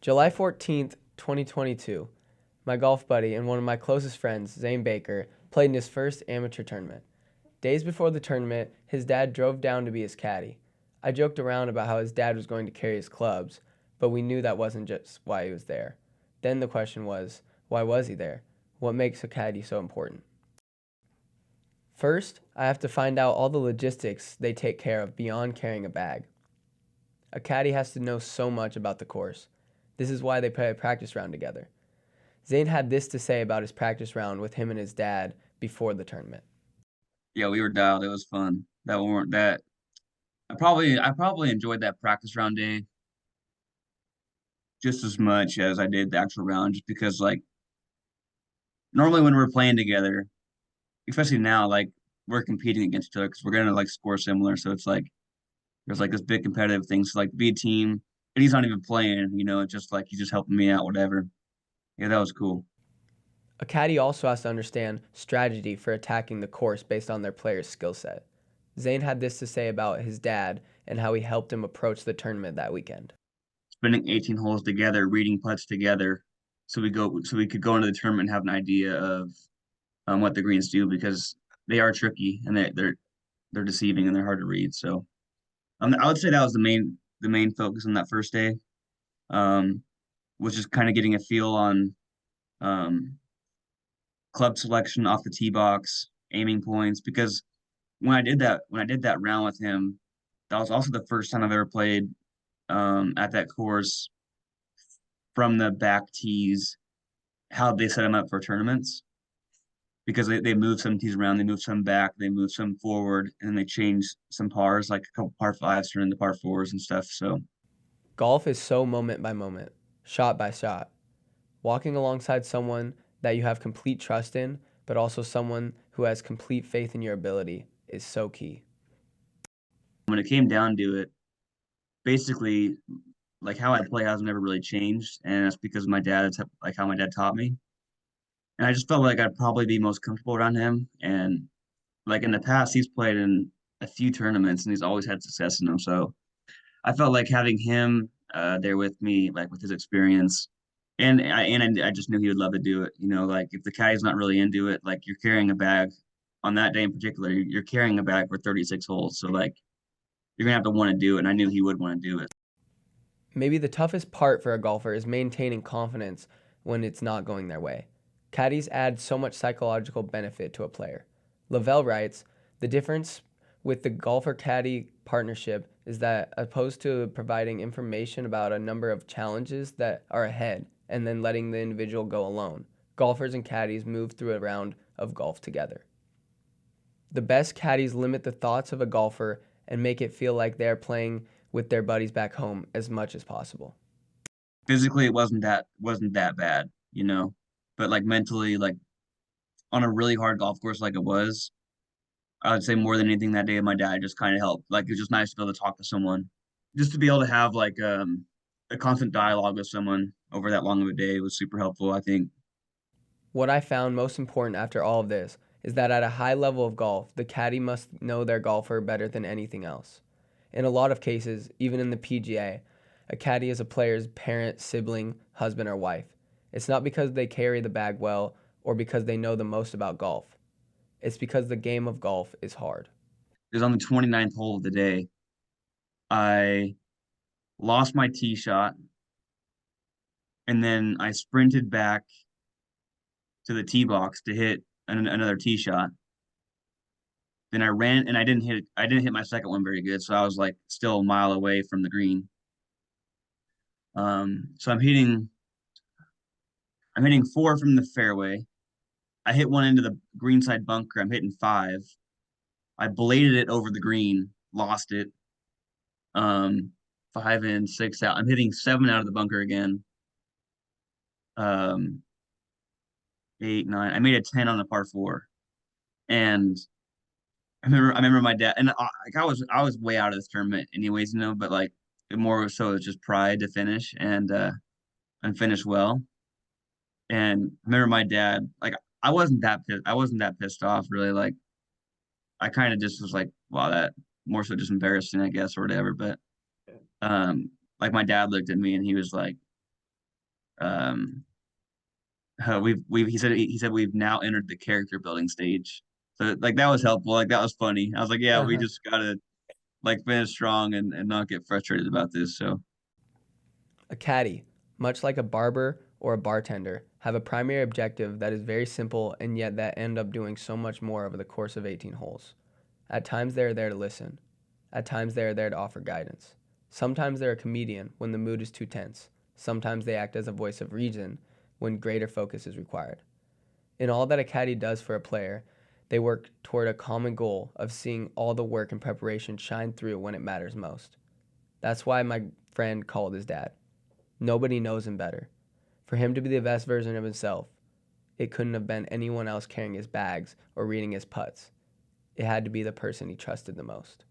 July 14th, 2022, my golf buddy and one of my closest friends, Zane Baker, played in his first amateur tournament. Days before the tournament, his dad drove down to be his caddy. I joked around about how his dad was going to carry his clubs, but we knew that wasn't just why he was there. Then the question was, why was he there? What makes a caddy so important? First, I have to find out all the logistics they take care of beyond carrying a bag. A caddy has to know so much about the course. This is why they play a practice round together. Zane had this to say about his practice round with him and his dad before the tournament. Yeah, we were dialed. It was fun. That weren't that. I probably enjoyed that practice round day just as much as I did the actual round, just because like normally when we're playing together, especially now, like we're competing against each other because we're gonna like score similar. So it's like there's like this big competitive thing. So like be a team, and he's not even playing. It's just like he's just helping me out, whatever. Yeah, that was cool. A caddy also has to understand strategy for attacking the course based on their player's skill set. Zane had this to say about his dad and how he helped him approach the tournament that weekend. Spending 18 holes together, reading putts together, so we could go into the tournament and have an idea of what the greens do because they are tricky and they're deceiving and they're hard to read. So I would say that was the main focus on that first day. Um, was just kind of getting a feel on um, club selection off the tee box, aiming points. Because when I did that round with him, that was also the first time I've ever played at that course from the back tees. How they set them up for tournaments because they move some tees around, they move some back, they move some forward, and then they change some pars, like a couple par fives turn into par fours and stuff. So Golf is so moment by moment, shot by shot. Walking alongside someone that you have complete trust in, but also someone who has complete faith in your ability, is so key. when it came down to it, basically, like how I play hasn't never really changed, and that's because my dad, it's like how my dad taught me. And I just felt like I'd probably be most comfortable around him. And like in the past, he's played in a few tournaments and he's always had success in them. So I felt like having him there with me, like with his experience, and I just knew he would love to do it. Like if the caddy's not really into it, like you're carrying a bag on that day in particular, you're carrying a bag for 36 holes. So like you're gonna have to want to do it. And I knew he would want to do it. Maybe the toughest part for a golfer is maintaining confidence when it's not going their way. Caddies add so much psychological benefit to a player. Lavelle writes, the difference with the golfer caddy partnership is that opposed to providing information about a number of challenges that are ahead and then letting the individual go alone, golfers and caddies move through a round of golf together. The best caddies limit the thoughts of a golfer and make it feel like they're playing with their buddies back home as much as possible. Physically, it wasn't that bad, but like mentally, like on a really hard golf course like it was, I would say more than anything that day, my dad just kind of helped. Like it's just nice to be able to talk to someone, just to be able to have like a constant dialogue with someone over that long of a day was super helpful. I think. What I found most important after all of this is that at a high level of golf, the caddy must know their golfer better than anything else. In a lot of cases, even in the PGA, a caddy is a player's parent, sibling, husband, or wife. It's not because they carry the bag well or because they know the most about golf. It's because the game of golf is hard. It was on the 29th hole of the day. I lost my tee shot, and then I sprinted back to the tee box to hit another tee shot. Then I ran and I didn't hit my second one very good, so I was like still a mile away from the green. So I'm hitting four from the fairway. I hit one into the greenside bunker. I'm hitting five. I bladed it over the green, lost it. Um, five in, six out. I'm hitting seven out of the bunker again. Um, eight, nine. I made a 10 on the par four, and I remember my dad, and like I was way out of this tournament, anyways, but like more so it's just pride to finish and finish well. And I remember my dad, like I wasn't that pissed off really. Like I kind of just was like, wow, that more so just embarrassing, I guess, or whatever. But like my dad looked at me and he was like, um, he said we've now entered the character building stage. So like that was helpful. Like that was funny. I was like, yeah, we Uh-huh. just gotta like finish strong and not get frustrated about this. So A caddy, much like a barber or a bartender, have a primary objective that is very simple and yet that end up doing so much more over the course of 18 holes. At times they are there to listen. At times they are there to offer guidance. Sometimes they're a comedian when the mood is too tense. Sometimes they act as a voice of reason when greater focus is required. In all that a caddy does for a player, they work toward a common goal of seeing all the work and preparation shine through when it matters most. That's why my friend called his dad. Nobody knows him better. For him to be the best version of himself, it couldn't have been anyone else carrying his bags or reading his putts. It had to be the person he trusted the most.